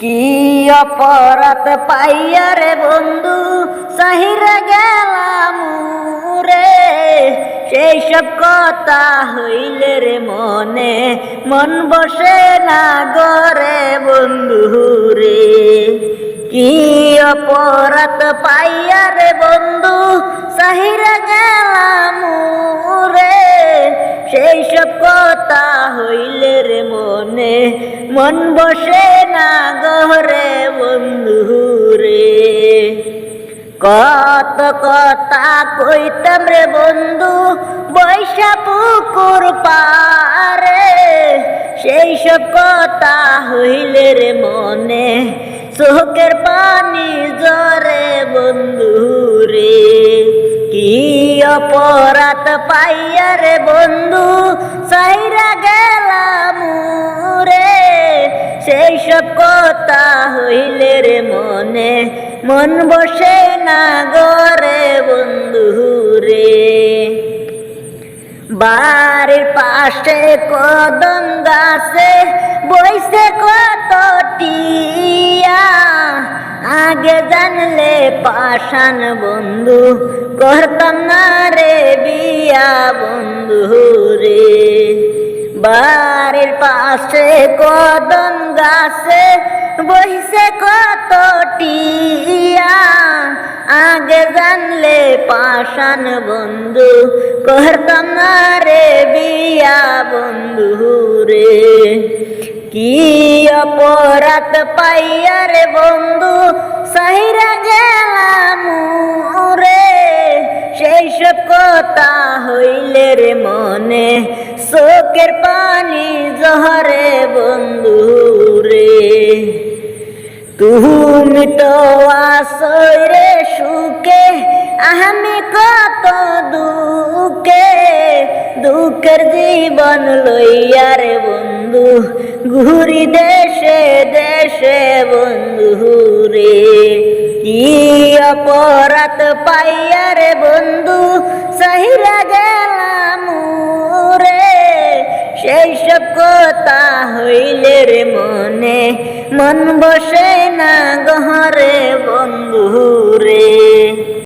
কি অপরাধ পাইয়া রে বন্ধু সাহিরে গেলাম রে, সেই সব কথা হইলে রে মনে মন বসে না গরে বন্ধু রে। কি অপরাধ পাইয়া রে বন্ধু সাহিরে গেলাম রে, সেই সব কথা হইলে রে মনে মন বসে না গরে বন্ধু রে। কত কথা কইতাম রে বন্ধু বৈশা পুকুর পারে, সেই সব কথা হইলে রে মনে চোখের পানি জরে বন্ধু রে। কি অপরাধ পাইয়া রে বন্ধু সাইরা গেলাম রে, সেই সব কথা হইলে রে মনে মন বসে না গরে বন্ধু রে। বাড়ির পাশে কদম গাছে বইছে কত টিয়া, আগে জানলে পাষাণ বন্ধু করতাম না রে বিয়া বন্ধু রে। বাড়ির পাশে কদম গাছে বইছে কত টিয়া, আগে জানলে পাষাণ বন্ধু করতাম না রে বিয়া বন্ধু রে। কি অপরাধ পাইয়া রে বন্ধু সাহিরা গেলাম রে, সেই সব কথা হইলে রে মনে চোখের পানি জহরে বন্ধু রে। তুমি তো আসই রে সুখে, আমি কত দুঃখে, দুঃখের জীবন লইয়া রে বন্ধু ঘুরি দেশে দেশে বন্ধু রে। কি অপরাধ পাইয়া রে বন্ধু সাহিরা গেলাম রে, সেই সব কথা হইলে রে মনে মন বসে না গহরে বন্ধু রে।